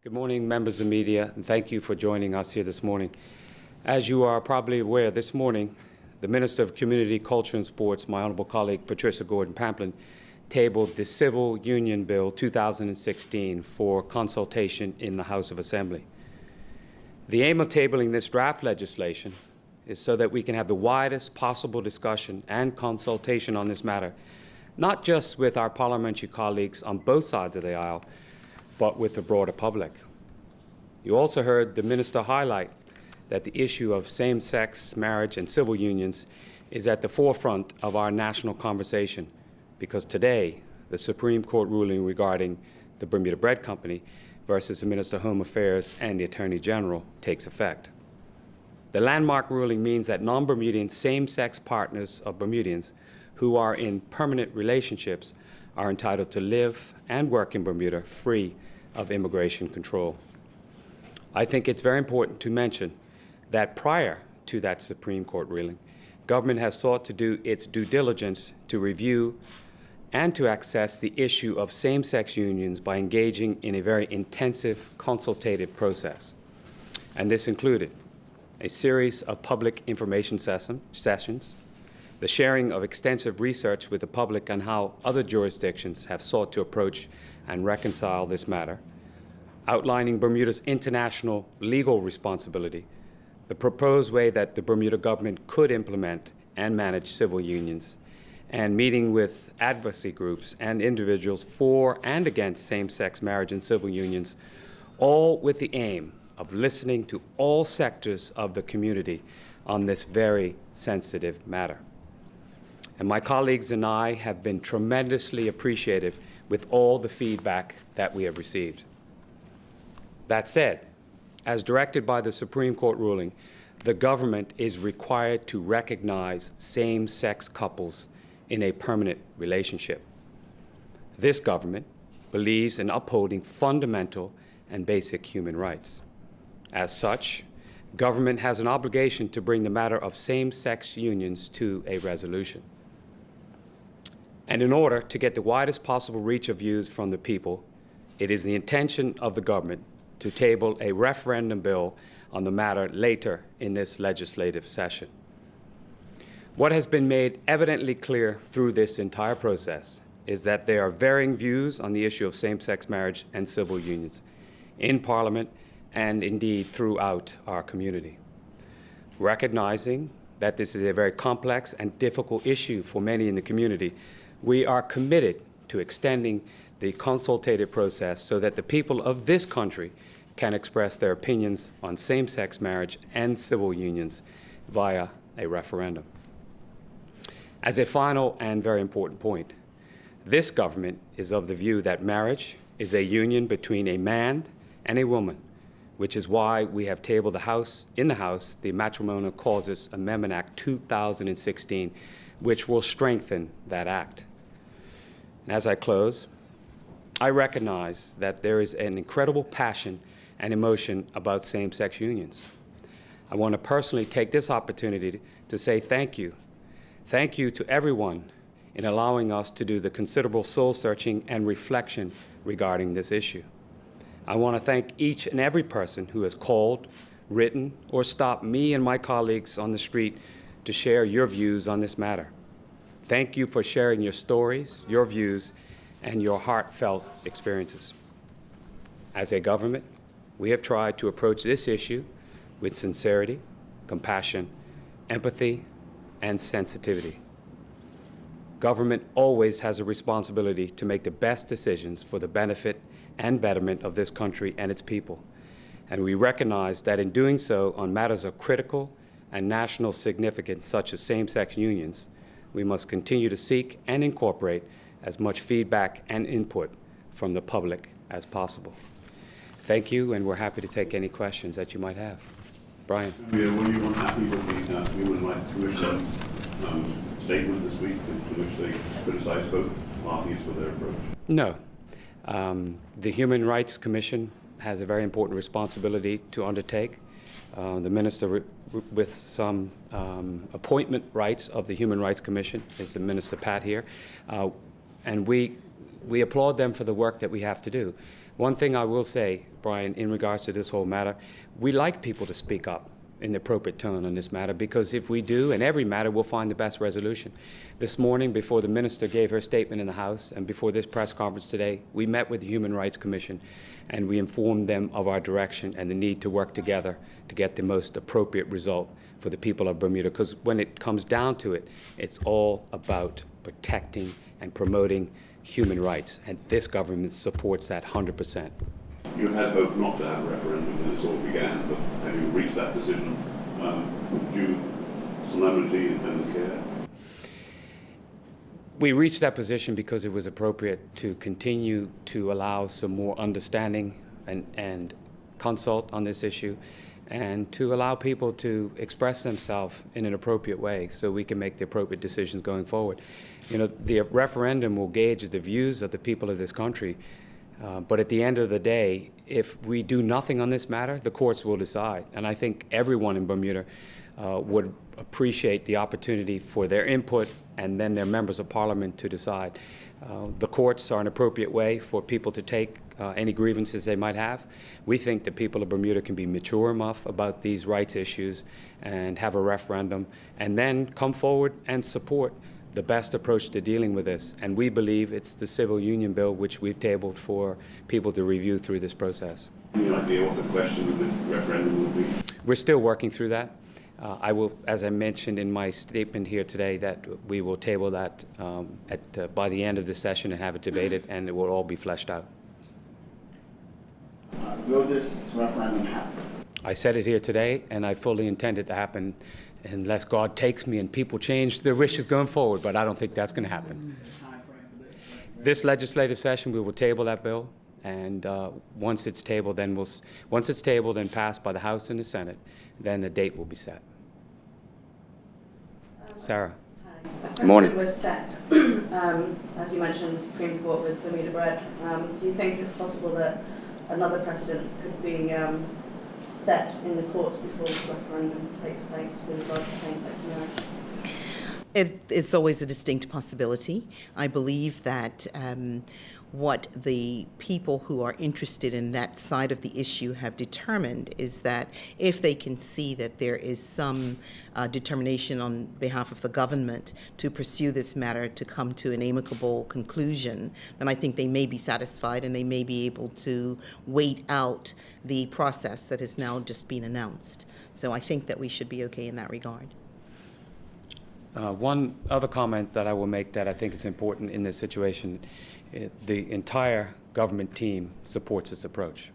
Good morning, members of the media, and thank you for joining us here this morning. As you are probably aware, this morning, the Minister of Community, Culture and Sports, my honorable colleague Patricia Pamplin, tabled the Civil Union Bill 2016 for consultation in the House of Assembly. The aim of tabling this draft legislation is so that we can have the widest possible discussion and consultation on this matter, not just with our parliamentary colleagues on both sides of the aisle, but with the broader public. You also heard the minister highlight that the issue of same-sex marriage and civil unions is at the forefront of our national conversation, because today the Supreme Court ruling regarding the Bermuda Bread Company versus the Minister of Home Affairs and the Attorney General takes effect. The landmark ruling means that non-Bermudian same-sex partners of Bermudians who are in permanent relationships are entitled to live and work in Bermuda free of immigration control. I think it's very important to mention that prior to that Supreme Court ruling, government has sought to do its due diligence to review and to access the issue of same-sex unions by engaging in a very intensive consultative process. And this included a series of public information sessions, the sharing of extensive research with the public on how other jurisdictions have sought to approach and reconcile this matter, outlining Bermuda's international legal responsibility, the proposed way that the Bermuda government could implement and manage civil unions, and meeting with advocacy groups and individuals for and against same-sex marriage and civil unions, all with the aim of listening to all sectors of the community on this very sensitive matter. And my colleagues and I have been tremendously appreciative with all the feedback that we have received. That said, as directed by the Supreme Court ruling, the government is required to recognize same-sex couples in a permanent relationship. This government believes in upholding fundamental and basic human rights. As such, government has an obligation to bring the matter of same-sex unions to a resolution. And in order to get the widest possible reach of views from the people, it is the intention of the government to table a referendum bill on the matter later in this legislative session. What has been made evidently clear through this entire process is that there are varying views on the issue of same-sex marriage and civil unions in Parliament and indeed throughout our community. Recognizing that this is a very complex and difficult issue for many in the community, we are committed to extending the consultative process so that the people of this country can express their opinions on same-sex marriage and civil unions via a referendum. As a final and very important point, this government is of the view that marriage is a union between a man and a woman, which is why we have tabled in the House the Matrimonial Causes Amendment Act 2016, which will strengthen that act. And as I close, I recognize that there is an incredible passion and emotion about same-sex unions. I want to personally take this opportunity to say thank you. Thank you to everyone in allowing us to do the considerable soul-searching and reflection regarding this issue. I want to thank each and every person who has called, written, or stopped me and my colleagues on the street to share your views on this matter. Thank you for sharing your stories, your views, and your heartfelt experiences. As a government, we have tried to approach this issue with sincerity, compassion, empathy, and sensitivity. Government always has a responsibility to make the best decisions for the benefit and betterment of this country and its people. And we recognize that in doing so on matters of critical and national significance, such as same-sex unions, we must continue to seek and incorporate as much feedback and input from the public as possible. Thank you, and we're happy to take any questions that you might have. Brian. Were you unhappy with the Human Rights Commission statement this week in which they criticized both parties for their approach? No. The Human Rights Commission has a very important responsibility to undertake. The minister with some appointment rights of the Human Rights Commission is the Minister Pat here. And we applaud them for the work that we have to do. One thing I will say, Brian, in regards to this whole matter, we like people to speak up in the appropriate tone on this matter, because if we do, in every matter, we'll find the best resolution. This morning, before the minister gave her statement in the House, and before this press conference today, we met with the Human Rights Commission, and we informed them of our direction and the need to work together to get the most appropriate result for the people of Bermuda. Because when it comes down to it, it's all about protecting and promoting human rights, and this government supports that 100%. You had hoped not to have a referendum when this all began, but have you reached that decision due solemnity and care? We reached that position because it was appropriate to continue to allow some more understanding and consult on this issue, and to allow people to express themselves in an appropriate way so we can make the appropriate decisions going forward. You know, the referendum will gauge the views of the people of this country, but at the end of the day, if we do nothing on this matter, the courts will decide. And I think everyone in Bermuda would appreciate the opportunity for their input and then their members of parliament to decide. The courts are an appropriate way for people to take any grievances they might have. We think the people of Bermuda can be mature enough about these rights issues and have a referendum, and then come forward and support the best approach to dealing with this. And we believe it's the civil union bill which we've tabled for people to review through this process. Any idea what the question of the referendum would be? We're still working through that. I will, as I mentioned in my statement here today, that we will table that by the end of the session and have it debated, and it will all be fleshed out. Will this referendum happen? I said it here today, and I fully intend it to happen unless God takes me and people change their wishes going forward, but I don't think that's going to happen. This legislative session, we will table that bill, and once it's tabled and passed by the House and the Senate, then the date will be set. Sarah. Good morning. Was set, as you mentioned, Supreme Court with Bermuda Bread. Do you think it's possible that another precedent could be set in the courts before this referendum takes place with regards to same-sex marriage? It's always a distinct possibility. I believe that what the people who are interested in that side of the issue have determined is that if they can see that there is some determination on behalf of the government to pursue this matter to come to an amicable conclusion, then I think they may be satisfied and they may be able to wait out the process that has now just been announced. So I think that we should be okay in that regard. One other comment that I will make that I think is important in this situation, the entire government team supports this approach.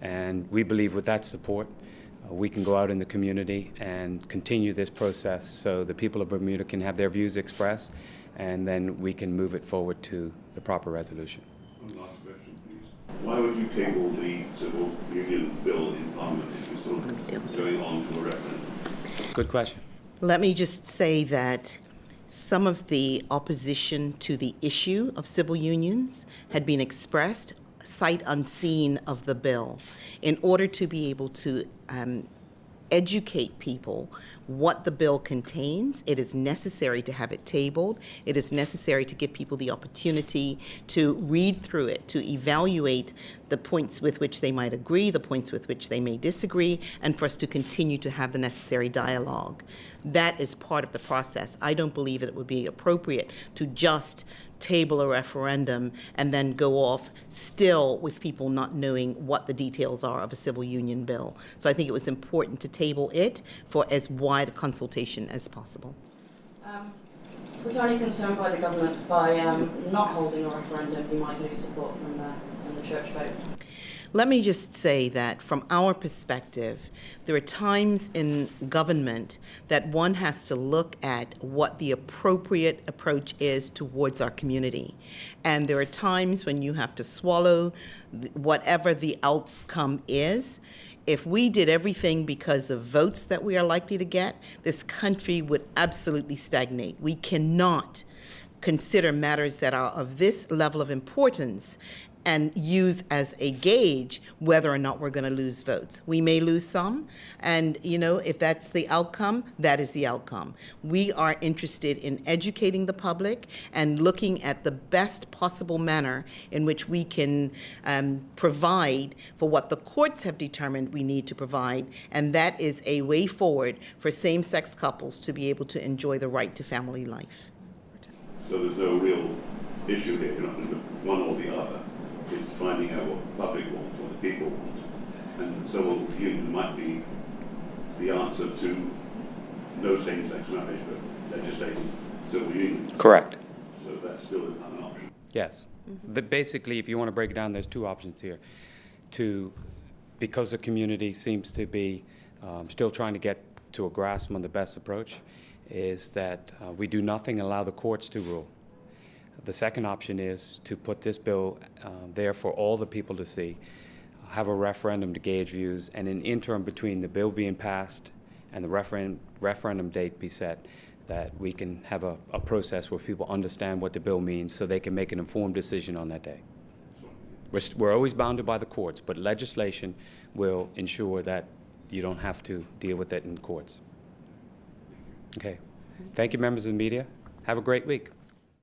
And we believe with that support, we can go out in the community and continue this process so the people of Bermuda can have their views expressed, and then we can move it forward to the proper resolution. One last question, please. Why would you table the civil union bill in Parliament if you're still going on to a referendum? Good question. Let me just say that some of the opposition to the issue of civil unions had been expressed sight unseen of the bill. In order to be able to educate people what the bill contains, it is necessary to have it tabled. It is necessary to give people the opportunity to read through it, to evaluate the points with which they might agree, the points with which they may disagree, and for us to continue to have the necessary dialogue. That is part of the process. I don't believe that it would be appropriate to just table a referendum and then go off still with people not knowing what the details are of a civil union bill. So I think it was important to table it for as wide a consultation as possible. Was there any concern by the government by not holding a referendum you might lose support from the church vote? Let me just say that from our perspective, there are times in government that one has to look at what the appropriate approach is towards our community. And there are times when you have to swallow whatever the outcome is. If we did everything because of votes that we are likely to get, this country would absolutely stagnate. We cannot consider matters that are of this level of importance and use as a gauge whether or not we're going to lose votes. We may lose some, and if that's the outcome, that is the outcome. We are interested in educating the public and looking at the best possible manner in which we can provide for what the courts have determined we need to provide, and that is a way forward for same-sex couples to be able to enjoy the right to family life. So there's no real issue here, you're not going to do one or the other. It's finding out what the public wants, what the people want. And the civil union might be the answer to no same-sex marriage, but legislating civil unions. Correct. So that's still an option. Yes. Basically, if you want to break it down, there's two options here. Because the community seems to be still trying to get to a grasp on the best approach, is that we do nothing, allow the courts to rule. The second option is to put this bill there for all the people to see, have a referendum to gauge views, and an interim between the bill being passed and the referendum date be set, that we can have a process where people understand what the bill means so they can make an informed decision on that day. We're always bounded by the courts, but legislation will ensure that you don't have to deal with it in courts. Okay. Thank you, members of the media. Have a great week.